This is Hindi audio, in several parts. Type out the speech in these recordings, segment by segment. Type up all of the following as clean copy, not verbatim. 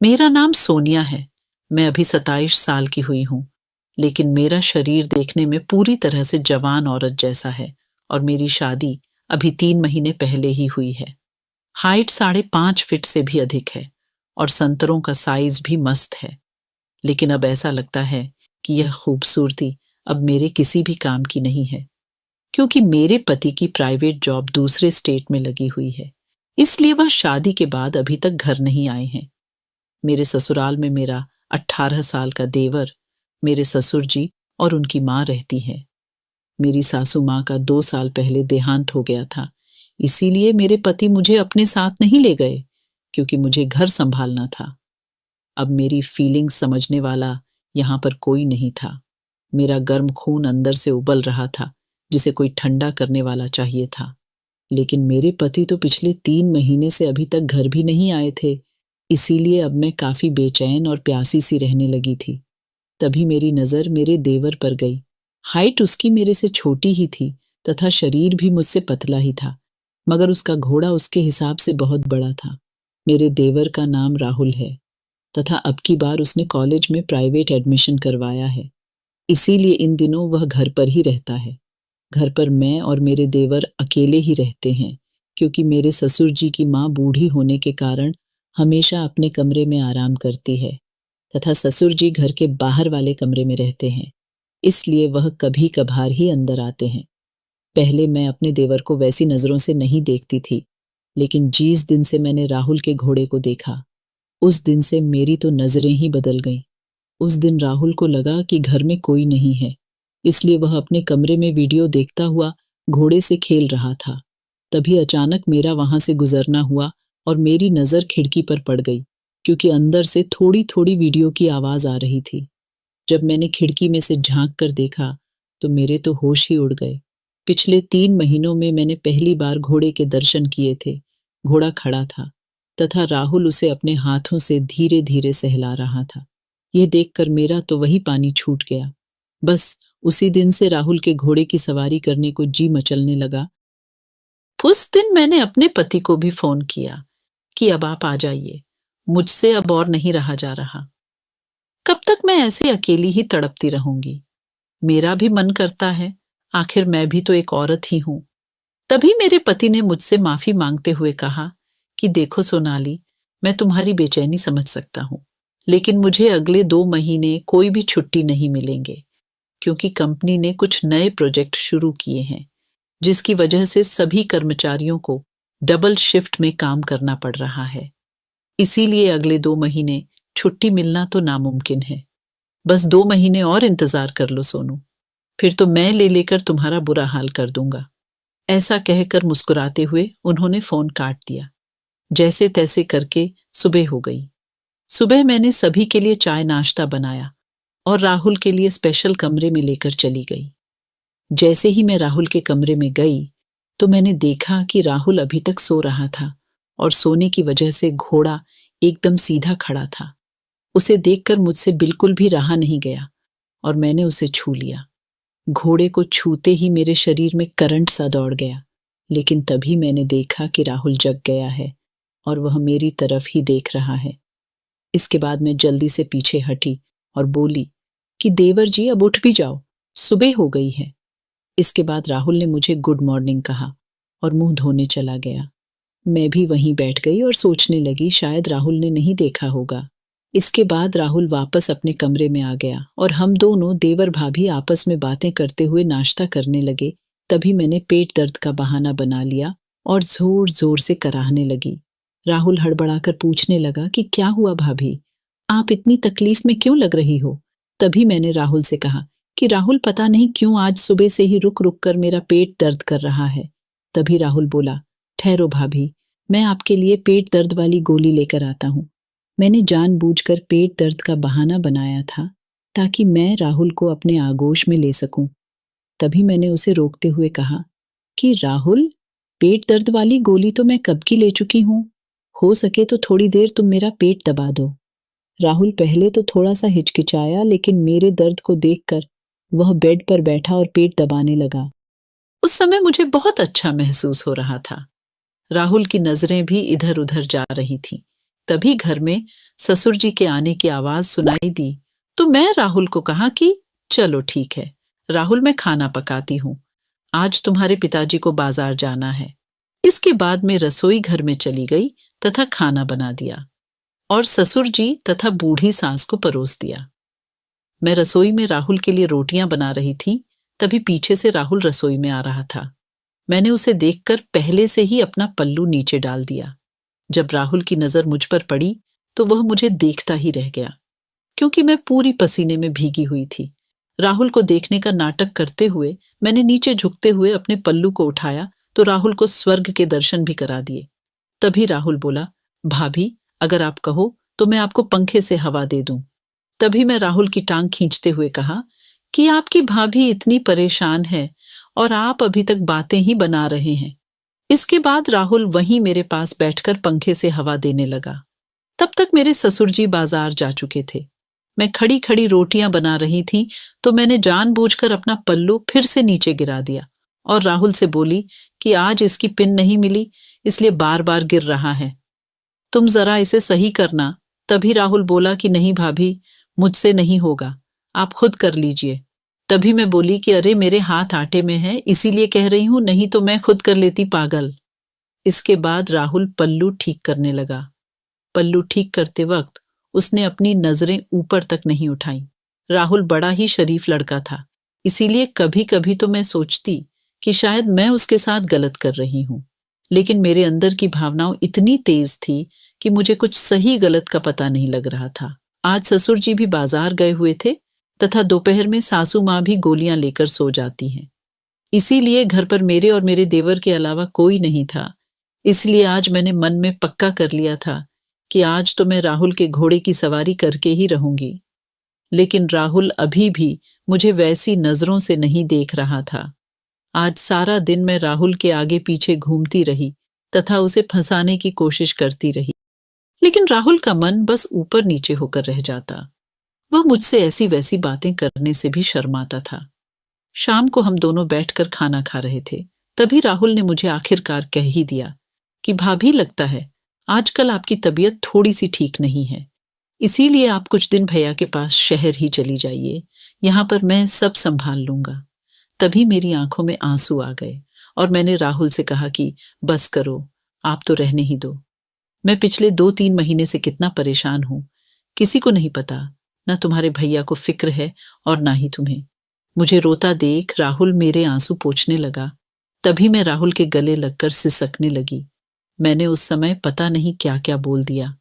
मेरा नाम सोनिया है। मैं अभी 27 साल की हुई हूँ, लेकिन मेरा शरीर देखने में पूरी तरह से जवान औरत जैसा है और मेरी शादी अभी 3 महीने पहले ही हुई है। हाइट 5.5 फीट से भी अधिक है और संतरों का साइज भी मस्त है। लेकिन अब ऐसा लगता है कि यह खूबसूरती अब मेरे किसी भी काम की नहीं है, क्योंकि मेरे पति की प्राइवेट जॉब दूसरे स्टेट में लगी हुई है। इसलिए वह शादी के बाद अभी तक घर नहीं आए हैं। मेरे ससुराल में मेरा 18 साल का देवर, मेरे ससुर जी और उनकी माँ रहती है। मेरी सासू माँ का 2 साल पहले देहांत हो गया था, इसीलिए मेरे पति मुझे अपने साथ नहीं ले गए, क्योंकि मुझे घर संभालना था। अब मेरी फीलिंग्स समझने वाला यहाँ पर कोई नहीं था। मेरा गर्म खून अंदर से उबल रहा था, जिसे कोई ठंडा करने वाला चाहिए था। लेकिन मेरे पति तो पिछले 3 महीने से अभी तक घर भी नहीं आए थे, इसीलिए अब मैं काफी बेचैन और प्यासी सी रहने लगी थी। तभी मेरी नजर मेरे देवर पर गई। हाइट उसकी मेरे से छोटी ही थी तथा शरीर भी मुझसे पतला ही था, मगर उसका घोड़ा उसके हिसाब से बहुत बड़ा था। मेरे देवर का नाम राहुल है तथा अब की बार उसने कॉलेज में प्राइवेट एडमिशन करवाया है, इसीलिए इन दिनों वह घर पर ही रहता है। घर पर मैं और मेरे देवर अकेले ही रहते हैं, क्योंकि मेरे ससुर जी की माँ बूढ़ी होने के कारण हमेशा अपने कमरे में आराम करती है तथा ससुर जी घर के बाहर वाले कमरे में रहते हैं, इसलिए वह कभी कभार ही अंदर आते हैं। पहले मैं अपने देवर को वैसी नजरों से नहीं देखती थी, लेकिन जिस दिन से मैंने राहुल के घोड़े को देखा, उस दिन से मेरी तो नजरें ही बदल गईं। उस दिन राहुल को लगा कि घर में कोई नहीं है, इसलिए वह अपने कमरे में वीडियो देखता हुआ घोड़े से खेल रहा था। तभी अचानक मेरा वहां से गुजरना हुआ और मेरी नजर खिड़की पर पड़ गई, क्योंकि अंदर से थोड़ी थोड़ी वीडियो की आवाज आ रही थी। जब मैंने खिड़की में से झांक कर देखा तो मेरे तो होश ही उड़ गए। पिछले 3 महीनों में मैंने पहली बार घोड़े के दर्शन किए थे। घोड़ा खड़ा था तथा राहुल उसे अपने हाथों से धीरे धीरे सहला रहा था। यह देखकर मेरा तो वही पानी छूट गया। बस उसी दिन से राहुल के घोड़े की सवारी करने को जी मचलने लगा। उस दिन मैंने अपने पति को भी फोन किया कि अब आप आ जाइए, मुझसे अब और नहीं रहा जा रहा। कब तक मैं ऐसे अकेली ही तड़पती रहूंगी? मेरा भी मन करता है, आखिर मैं भी तो एक औरत ही हूं। तभी मेरे पति ने मुझसे माफी मांगते हुए कहा कि देखो सोनाली, मैं तुम्हारी बेचैनी समझ सकता हूं, लेकिन मुझे अगले 2 महीने कोई भी छुट्टी नहीं मिलेंगे, क्योंकि कंपनी ने कुछ नए प्रोजेक्ट शुरू किए हैं, जिसकी वजह से सभी कर्मचारियों को डबल शिफ्ट में काम करना पड़ रहा है। इसीलिए अगले 2 महीने छुट्टी मिलना तो नामुमकिन है। बस 2 महीने और इंतजार कर लो सोनू, फिर तो मैं ले लेकर तुम्हारा बुरा हाल कर दूंगा। ऐसा कहकर मुस्कुराते हुए उन्होंने फोन काट दिया। जैसे तैसे करके सुबह हो गई। सुबह मैंने सभी के लिए चाय नाश्ता बनाया और राहुल के लिए स्पेशल कमरे में लेकर चली गई। जैसे ही मैं राहुल के कमरे में गई तो मैंने देखा कि राहुल अभी तक सो रहा था और सोने की वजह से घोड़ा एकदम सीधा खड़ा था। उसे देखकर मुझसे बिल्कुल भी रहा नहीं गया और मैंने उसे छू लिया। घोड़े को छूते ही मेरे शरीर में करंट सा दौड़ गया, लेकिन तभी मैंने देखा कि राहुल जग गया है और वह मेरी तरफ ही देख रहा है। इसके बाद मैं जल्दी से पीछे हटी और बोली कि देवर जी अब उठ भी जाओ, सुबह हो गई है। इसके बाद राहुल ने मुझे गुड मॉर्निंग कहा और मुंह धोने चला गया। मैं भी वहीं बैठ गई और सोचने लगी शायद राहुल ने नहीं देखा होगा। इसके बाद राहुल वापस अपने कमरे में आ गया और हम दोनों देवर भाभी आपस में बातें करते हुए नाश्ता करने लगे। तभी मैंने पेट दर्द का बहाना बना लिया और जोर जोर से कराहने लगी। राहुल हड़बड़ाकर पूछने लगा कि क्या हुआ भाभी, आप इतनी तकलीफ में क्यों लग रही हो? तभी मैंने राहुल से कहा कि राहुल पता नहीं क्यों आज सुबह से ही रुक रुक कर मेरा पेट दर्द कर रहा है। तभी राहुल बोला, ठहरो भाभी, मैं आपके लिए पेट दर्द वाली गोली लेकर आता हूँ। मैंने जानबूझकर पेट दर्द का बहाना बनाया था ताकि मैं राहुल को अपने आगोश में ले सकूं। तभी मैंने उसे रोकते हुए कहा कि राहुल, पेट दर्द वाली गोली तो मैं कब की ले चुकी हूं, हो सके तो थोड़ी देर तुम मेरा पेट दबा दो। राहुल पहले तो थोड़ा सा हिचकिचाया, लेकिन मेरे दर्द को देखकर वह बेड पर बैठा और पेट दबाने लगा। उस समय मुझे बहुत अच्छा महसूस हो रहा था। राहुल की नजरें भी इधर उधर जा रही थीं, तभी घर में ससुर जी के आने की आवाज सुनाई दी तो मैं राहुल को कहा कि चलो ठीक है राहुल, मैं खाना पकाती हूँ, आज तुम्हारे पिताजी को बाजार जाना है। इसके बाद मैं रसोई घर में चली गई तथा खाना बना दिया और ससुर जी तथा बूढ़ी सास को परोस दिया। मैं रसोई में राहुल के लिए रोटियां बना रही थी, तभी पीछे से राहुल रसोई में आ रहा था। मैंने उसे देखकर पहले से ही अपना पल्लू नीचे डाल दिया। जब राहुल की नजर मुझ पर पड़ी तो वह मुझे देखता ही रह गया, क्योंकि मैं पूरी पसीने में भीगी हुई थी। राहुल को देखने का नाटक करते हुए मैंने नीचे झुकते हुए अपने पल्लू को उठाया तो राहुल को स्वर्ग के दर्शन भी करा दिए। तभी राहुल बोला, भाभी अगर आप कहो तो मैं आपको पंखे से हवा दे दूं। तभी मैं राहुल की टांग खींचते हुए कहा कि आपकी भाभी इतनी परेशान है और आप अभी तक बातें ही बना रहे हैं। इसके बाद राहुल वहीं मेरे पास बैठकर पंखे से हवा देने लगा। तब तक मेरे ससुर जी बाजार जा चुके थे। मैं खड़ी खड़ी रोटियां बना रही थी तो मैंने जानबूझकर अपना पल्लू फिर से नीचे गिरा दिया और राहुल से बोली कि आज इसकी पिन नहीं मिली, इसलिए बार बार गिर रहा है, तुम जरा इसे सही करना। तभी राहुल बोला कि नहीं भाभी, मुझसे नहीं होगा, आप खुद कर लीजिए। तभी मैं बोली कि अरे मेरे हाथ आटे में है इसीलिए कह रही हूं, नहीं तो मैं खुद कर लेती पागल। इसके बाद राहुल पल्लू ठीक करने लगा। पल्लू ठीक करते वक्त उसने अपनी नजरें ऊपर तक नहीं उठाई। राहुल बड़ा ही शरीफ लड़का था, इसीलिए कभी कभी तो मैं सोचती कि शायद मैं उसके साथ गलत कर रही हूं, लेकिन मेरे अंदर की भावनाओं इतनी तेज थी कि मुझे कुछ सही गलत का पता नहीं लग रहा था। आज ससुर जी भी बाजार गए हुए थे तथा दोपहर में सासू माँ भी गोलियां लेकर सो जाती हैं, इसीलिए घर पर मेरे और मेरे देवर के अलावा कोई नहीं था। इसलिए आज मैंने मन में पक्का कर लिया था कि आज तो मैं राहुल के घोड़े की सवारी करके ही रहूंगी। लेकिन राहुल अभी भी मुझे वैसी नजरों से नहीं देख रहा था। आज सारा दिन मैं राहुल के आगे पीछे घूमती रही तथा उसे फंसाने की कोशिश करती रही, लेकिन राहुल का मन बस ऊपर नीचे होकर रह जाता। वह मुझसे ऐसी वैसी बातें करने से भी शर्माता था। शाम को हम दोनों बैठकर खाना खा रहे थे, तभी राहुल ने मुझे आखिरकार कह ही दिया कि भाभी, लगता है आजकल आपकी तबीयत थोड़ी सी ठीक नहीं है, इसीलिए आप कुछ दिन भैया के पास शहर ही चली जाइए, यहां पर मैं सब संभाल लूंगा। तभी मेरी आंखों में आंसू आ गए और मैंने राहुल से कहा कि बस करो, आप तो रहने ही दो। मैं पिछले 2-3 महीने से कितना परेशान हूं, किसी को नहीं पता, ना तुम्हारे भैया को फिक्र है और ना ही तुम्हें। मुझे रोता देख राहुल मेरे आंसू पोंछने लगा। तभी मैं राहुल के गले लगकर सिसकने लगी। मैंने उस समय पता नहीं क्या क्या बोल दिया।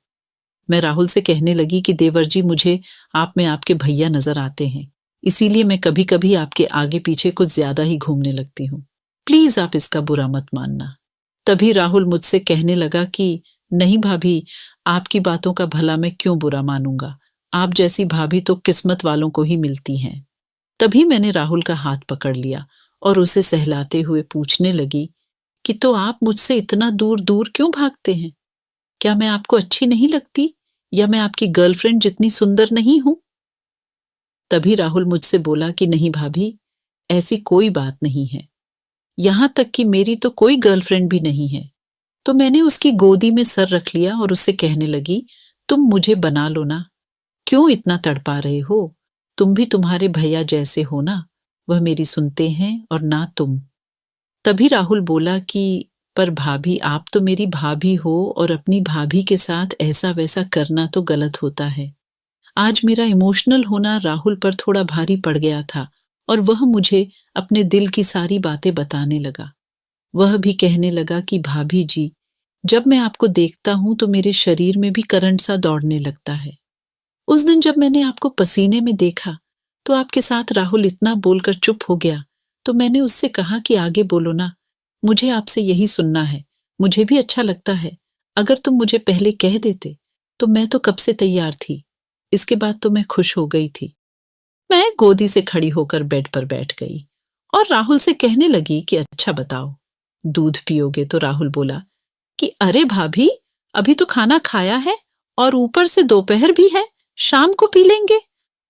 मैं राहुल से कहने लगी कि देवर जी, मुझे आप में आपके भैया नजर आते हैं, इसीलिए मैं कभी कभी आपके आगे पीछे कुछ ज्यादा ही घूमने लगती हूँ, प्लीज आप इसका बुरा मत मानना। तभी राहुल मुझसे कहने लगा कि नहीं भाभी, आपकी बातों का भला मैं क्यों बुरा मानूंगा, आप जैसी भाभी तो किस्मत वालों को ही मिलती हैं। तभी मैंने राहुल का हाथ पकड़ लिया और उसे सहलाते हुए पूछने लगी कि तो आप मुझसे इतना दूर दूर क्यों भागते हैं? क्या मैं आपको अच्छी नहीं लगती, या मैं आपकी गर्लफ्रेंड जितनी सुंदर नहीं हूं? तभी राहुल मुझसे बोला कि नहीं भाभी, ऐसी कोई बात नहीं है, यहां तक कि मेरी तो कोई गर्लफ्रेंड भी नहीं है। तो मैंने उसकी गोदी में सर रख लिया और उससे कहने लगी, तुम मुझे बना लो ना, क्यों इतना तड़पा रहे हो, तुम भी तुम्हारे भैया जैसे हो ना, वह मेरी सुनते हैं और ना तुम। तभी राहुल बोला कि पर भाभी, आप तो मेरी भाभी हो और अपनी भाभी के साथ ऐसा वैसा करना तो गलत होता है। आज मेरा इमोशनल होना राहुल पर थोड़ा भारी पड़ गया था और वह मुझे अपने दिल की सारी बातें बताने लगा। वह भी कहने लगा कि भाभी जी, जब मैं आपको देखता हूं तो मेरे शरीर में भी करंट सा दौड़ने लगता है। उस दिन जब मैंने आपको पसीने में देखा तो आपके साथ राहुल इतना बोलकर चुप हो गया, तो मैंने उससे कहा कि आगे बोलो ना, मुझे आपसे यही सुनना है, मुझे भी अच्छा लगता है, अगर तुम मुझे पहले कह देते तो मैं तो कब से तैयार थी। इसके बाद तो मैं खुश हो गई थी। मैं गोदी से खड़ी होकर बेड पर बैठ गई और राहुल से कहने लगी कि अच्छा बताओ, दूध पियोगे? तो राहुल बोला कि अरे भाभी, अभी तो खाना खाया है और ऊपर से दोपहर भी है, शाम को पी लेंगे।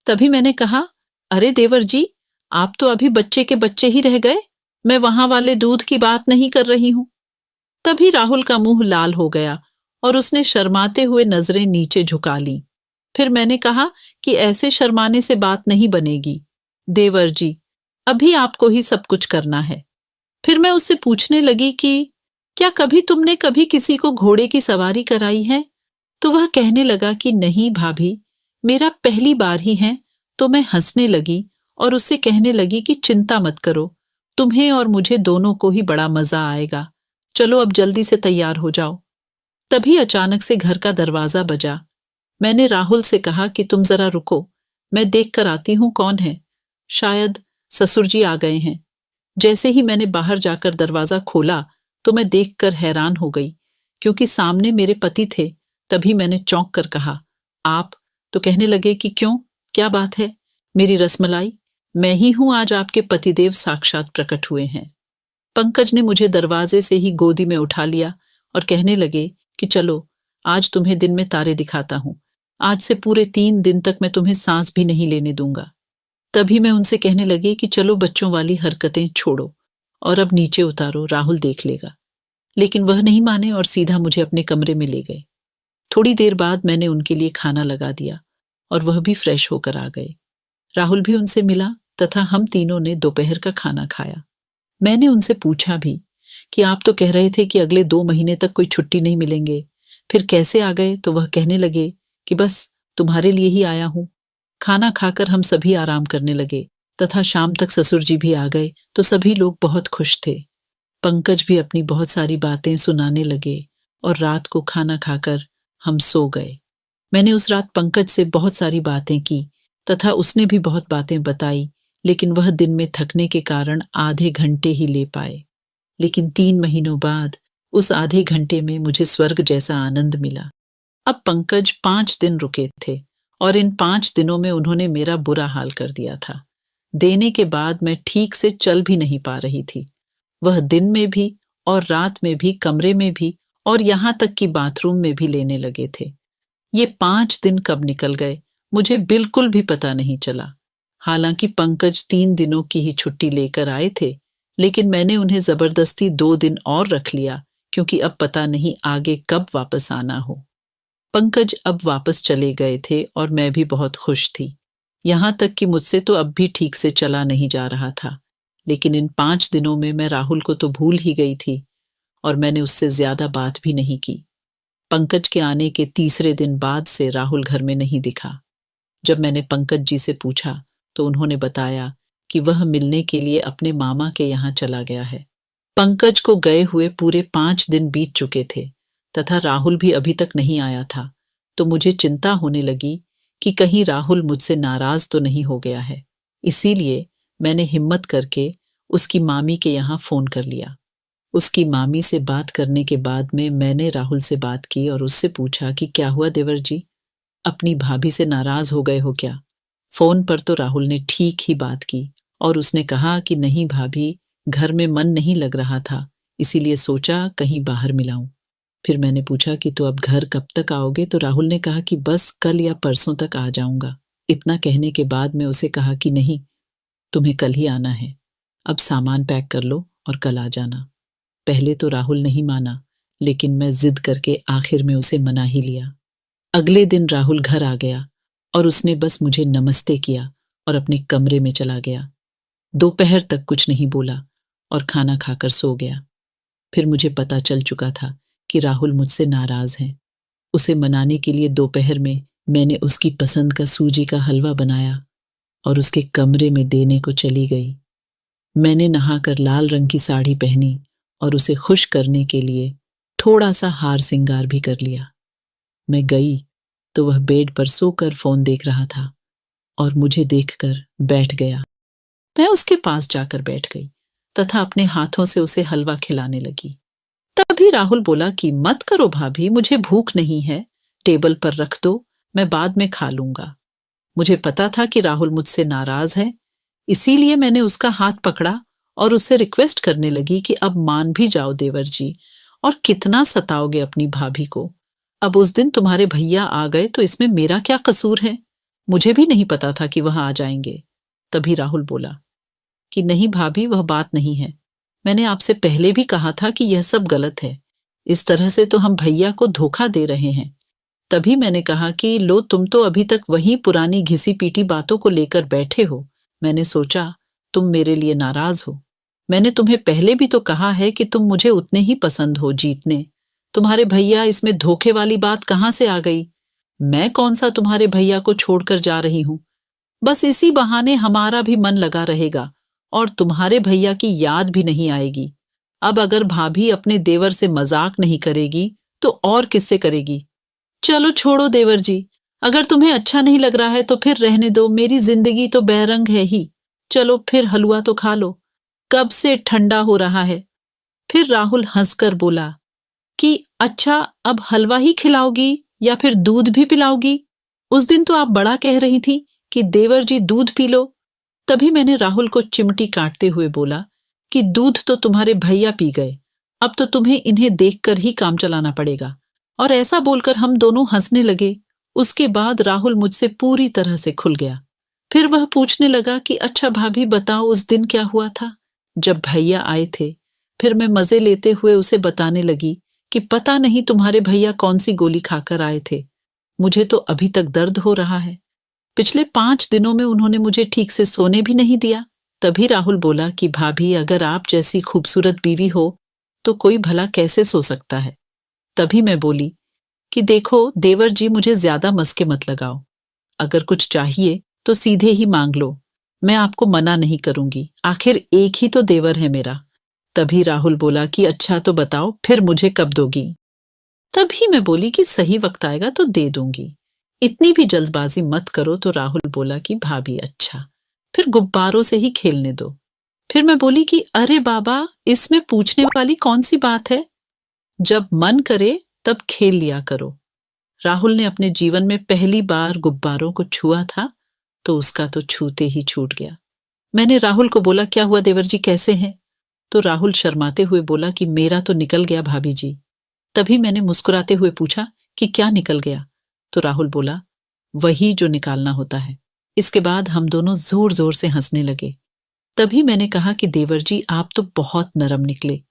तभी मैंने कहा, अरे देवर जी, आप तो अभी बच्चे के बच्चे ही रह गए, मैं वहां वाले दूध की बात नहीं कर रही हूं। तभी राहुल का मुंह लाल हो गया और उसने शर्माते हुए नजरें नीचे झुका लीं। फिर मैंने कहा कि ऐसे शर्माने से बात नहीं बनेगी देवर जी, अभी आपको ही सब कुछ करना है। फिर मैं उससे पूछने लगी कि क्या कभी तुमने कभी किसी को घोड़े की सवारी कराई है? तो वह कहने लगा कि नहीं भाभी, मेरा पहली बार ही है। तो मैं हंसने लगी और उससे कहने लगी कि चिंता मत करो, तुम्हें और मुझे दोनों को ही बड़ा मजा आएगा। चलो अब जल्दी से तैयार हो जाओ। तभी अचानक से घर का दरवाजा बजा। मैंने राहुल से कहा कि तुम जरा रुको, मैं देख कर आती हूं कौन है। शायद ससुर जी आ गए हैं। जैसे ही मैंने बाहर जाकर दरवाजा खोला तो मैं देखकर हैरान हो गई, क्योंकि सामने मेरे पति थे। तभी मैंने चौंक कर कहा, आप? तो कहने लगे कि क्यों, क्या बात है? मेरी रसमलाई, मैं ही हूं, आज आपके पतिदेव साक्षात प्रकट हुए हैं। पंकज ने मुझे दरवाजे से ही गोदी में उठा लिया और कहने लगे कि चलो, आज तुम्हें दिन में तारे दिखाता हूं। आज से पूरे 3 दिन तक मैं तुम्हें सांस भी नहीं लेने दूंगा। तभी मैं उनसे कहने लगी कि चलो बच्चों वाली हरकतें छोड़ो और अब नीचे उतारो, राहुल देख लेगा। लेकिन वह नहीं माने और सीधा मुझे अपने कमरे में ले गए। थोड़ी देर बाद मैंने उनके लिए खाना लगा दिया और वह भी फ्रेश होकर आ गए। राहुल भी उनसे मिला तथा हम तीनों ने दोपहर का खाना खाया। मैंने उनसे पूछा भी कि आप तो कह रहे थे कि अगले 2 महीने तक कोई छुट्टी नहीं मिलेंगे, फिर कैसे आ गए? तो वह कहने लगे कि बस तुम्हारे लिए ही आया हूं। खाना खाकर हम सभी आराम करने लगे तथा शाम तक ससुर जी भी आ गए तो सभी लोग बहुत खुश थे। पंकज भी अपनी बहुत सारी बातें सुनाने लगे और रात को खाना खाकर हम सो गए। मैंने उस रात पंकज से बहुत सारी बातें की तथा उसने भी बहुत बातें बताई, लेकिन वह दिन में थकने के कारण आधे घंटे ही ले पाए। लेकिन 3 महीनों बाद उस आधे घंटे में मुझे स्वर्ग जैसा आनंद मिला। अब पंकज 5 दिन रुके थे और इन 5 दिनों में उन्होंने मेरा बुरा हाल कर दिया था। देने के बाद मैं ठीक से चल भी नहीं पा रही थी। वह दिन में भी और रात में भी, कमरे में भी और यहां तक कि बाथरूम में भी लेने लगे थे। ये 5 दिन कब निकल गए मुझे बिल्कुल भी पता नहीं चला। हालांकि पंकज 3 दिनों की ही छुट्टी लेकर आए थे, लेकिन मैंने उन्हें जबरदस्ती 2 दिन और रख लिया, क्योंकि अब पता नहीं आगे कब वापस आना हो। पंकज अब वापस चले गए थे और मैं भी बहुत खुश थी। यहां तक कि मुझसे तो अब भी ठीक से चला नहीं जा रहा था। लेकिन इन 5 दिनों में मैं राहुल को तो भूल ही गई थी और मैंने उससे ज्यादा बात भी नहीं की। पंकज के आने के तीसरे दिन बाद से राहुल घर में नहीं दिखा। जब मैंने पंकज जी से पूछा तो उन्होंने बताया कि वह मिलने के लिए अपने मामा के यहाँ चला गया है। पंकज को गए हुए पूरे 5 दिन बीत चुके थे तथा राहुल भी अभी तक नहीं आया था। तो मुझे चिंता होने लगी कि कहीं राहुल मुझसे नाराज तो नहीं हो गया है। इसीलिए मैंने हिम्मत करके उसकी मामी के यहाँ फोन कर लिया। उसकी मामी से बात करने के बाद में मैंने राहुल से बात की और उससे पूछा कि क्या हुआ देवर जी, अपनी भाभी से नाराज हो गए हो क्या? फोन पर तो राहुल ने ठीक ही बात की और उसने कहा कि नहीं भाभी, घर में मन नहीं लग रहा था, इसीलिए सोचा कहीं बाहर मिलाऊं। फिर मैंने पूछा कि तो अब घर कब तक आओगे? तो राहुल ने कहा कि बस कल या परसों तक आ जाऊंगा। इतना कहने के बाद मैं उसे कहा कि नहीं, तुम्हें कल ही आना है। अब सामान पैक कर लो और कल आ जाना। पहले तो राहुल नहीं माना, लेकिन मैं जिद करके आखिर में उसे मना ही लिया। अगले दिन राहुल घर आ गया और उसने बस मुझे नमस्ते किया और अपने कमरे में चला गया। दोपहर तक कुछ नहीं बोला और खाना खाकर सो गया। फिर मुझे पता चल चुका था कि राहुल मुझसे नाराज है। उसे मनाने के लिए दोपहर में मैंने उसकी पसंद का सूजी का हलवा बनाया और उसके कमरे में देने को चली गई। मैंने नहाकर लाल रंग की साड़ी पहनी और उसे खुश करने के लिए थोड़ा सा हार सिंगार भी कर लिया। मैं गई तो वह बेड पर सोकर फोन देख रहा था और मुझे देखकर बैठ गया। मैं उसके पास जाकर बैठ गई तथा अपने हाथों से उसे हलवा खिलाने लगी। तभी राहुल बोला कि मत करो भाभी, मुझे भूख नहीं है, टेबल पर रख दो, मैं बाद में खा लूंगा। मुझे पता था कि राहुल मुझसे नाराज है, इसीलिए मैंने उसका हाथ पकड़ा और उससे रिक्वेस्ट करने लगी कि अब मान भी जाओ देवर जी, और कितना सताओगे अपनी भाभी को। अब उस दिन तुम्हारे भैया आ गए तो इसमें मेरा क्या कसूर है? मुझे भी नहीं पता था कि वह आ जाएंगे। तभी राहुल बोला कि नहीं भाभी, वह बात नहीं है। मैंने आपसे पहले भी कहा था कि यह सब गलत है, इस तरह से तो हम भैया को धोखा दे रहे हैं। तभी मैंने कहा कि लो, तुम तो अभी तक वही पुरानी घिसी पीटी बातों को लेकर बैठे हो। मैंने सोचा तुम मेरे लिए नाराज हो। मैंने तुम्हें पहले भी तो कहा है कि तुम मुझे उतने ही पसंद हो जीतने। तुम्हारे भैया, इसमें धोखे वाली बात कहां से आ गई? मैं कौन सा तुम्हारे भैया को छोड़कर जा रही हूं? बस इसी बहाने हमारा भी मन लगा रहेगा और तुम्हारे भैया की याद भी नहीं आएगी। अब अगर भाभी अपने देवर से मजाक नहीं करेगी तो और किससे करेगी? चलो छोड़ो देवर जी, अगर तुम्हें अच्छा नहीं लग रहा है तो फिर रहने दो। मेरी जिंदगी तो बेरंग है ही। चलो फिर हलवा तो खा लो, कब से ठंडा हो रहा है। फिर राहुल हंसकर बोला कि अच्छा, अब हलवा ही खिलाओगी या फिर दूध भी पिलाओगी? उस दिन तो आप बड़ा कह रही थी कि देवर जी दूध पी लो। तभी मैंने राहुल को चिमटी काटते हुए बोला कि दूध तो तुम्हारे भैया पी गए, अब तो तुम्हें इन्हें देखकर ही काम चलाना पड़ेगा। और ऐसा बोलकर हम दोनों हंसने लगे। उसके बाद राहुल मुझसे पूरी तरह से खुल गया। फिर वह पूछने लगा कि अच्छा भाभी बताओ, उस दिन क्या हुआ था जब भैया आए थे? फिर मैं मजे लेते हुए उसे बताने लगी कि पता नहीं तुम्हारे भैया कौन सी गोली खाकर आए थे। मुझे तो अभी तक दर्द हो रहा है। पिछले 5 दिनों में उन्होंने मुझे ठीक से सोने भी नहीं दिया। तभी राहुल बोला कि भाभी, अगर आप जैसी खूबसूरत बीवी हो तो कोई भला कैसे सो सकता है? तभी मैं बोली कि देखो देवर जी, मुझे ज्यादा मस्के मत लगाओ। अगर कुछ चाहिए तो सीधे ही मांग लो, मैं आपको मना नहीं करूंगी। आखिर एक ही तो देवर है मेरा। तभी राहुल बोला कि अच्छा तो बताओ, फिर मुझे कब दोगी? तभी मैं बोली कि सही वक्त आएगा तो दे दूंगी, इतनी भी जल्दबाजी मत करो। तो राहुल बोला कि भाभी अच्छा, फिर गुब्बारों से ही खेलने दो। फिर मैं बोली कि अरे बाबा, इसमें पूछने वाली कौन सी बात है? जब मन करे तब खेल लिया करो। राहुल ने अपने जीवन में पहली बार गुब्बारों को छुआ था तो उसका तो छूते ही छूट गया। मैंने राहुल को बोला, क्या हुआ देवर जी, कैसे हैं? तो राहुल शर्माते हुए बोला कि मेरा तो निकल गया भाभी जी। तभी मैंने मुस्कुराते हुए पूछा कि क्या निकल गया? तो राहुल बोला, वही जो निकालना होता है। इसके बाद हम दोनों जोर जोर से हंसने लगे। तभी मैंने कहा कि देवर जी, आप तो बहुत नरम निकले।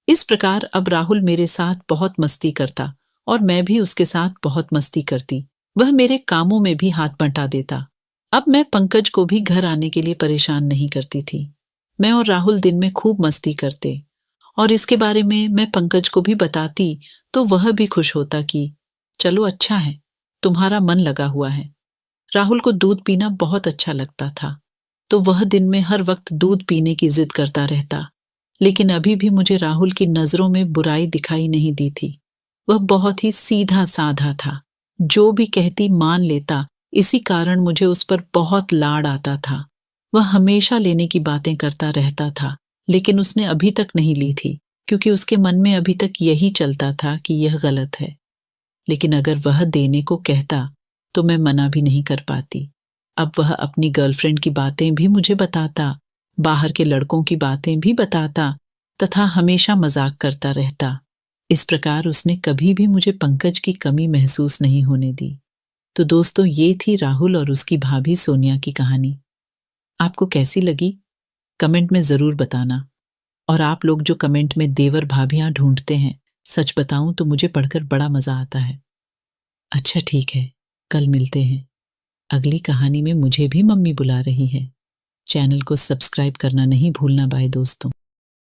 इस प्रकार अब राहुल मेरे साथ बहुत मस्ती करता और मैं भी उसके साथ बहुत मस्ती करती। वह मेरे कामों में भी हाथ बंटा देता। अब मैं पंकज को भी घर आने के लिए परेशान नहीं करती थी। मैं और राहुल दिन में खूब मस्ती करते और इसके बारे में मैं पंकज को भी बताती तो वह भी खुश होता कि चलो अच्छा है, तुम्हारा मन लगा हुआ है। राहुल को दूध पीना बहुत अच्छा लगता था तो वह दिन में हर वक्त दूध पीने की जिद करता रहता। लेकिन अभी भी मुझे राहुल की नजरों में बुराई दिखाई नहीं दी थी। वह बहुत ही सीधा साधा था, जो भी कहती मान लेता। इसी कारण मुझे उस पर बहुत लाड आता था। वह हमेशा लेने की बातें करता रहता था, लेकिन उसने अभी तक नहीं ली थी क्योंकि उसके मन में अभी तक यही चलता था कि यह गलत है। लेकिन अगर वह देने को कहता तो मैं मना भी नहीं कर पाती। अब वह अपनी गर्लफ्रेंड की बातें भी मुझे बताता, बाहर के लड़कों की बातें भी बताता तथा हमेशा मजाक करता रहता। इस प्रकार उसने कभी भी मुझे पंकज की कमी महसूस नहीं होने दी। तो दोस्तों, ये थी राहुल और उसकी भाभी सोनिया की कहानी। आपको कैसी लगी कमेंट में जरूर बताना। और आप लोग जो कमेंट में देवर भाभियां ढूंढते हैं, सच बताऊं तो मुझे पढ़कर बड़ा मजा आता है। अच्छा ठीक है, कल मिलते हैं। अगली कहानी में मुझे भी मम्मी बुला रही है। चैनल को सब्सक्राइब करना नहीं भूलना। बाय दोस्तों।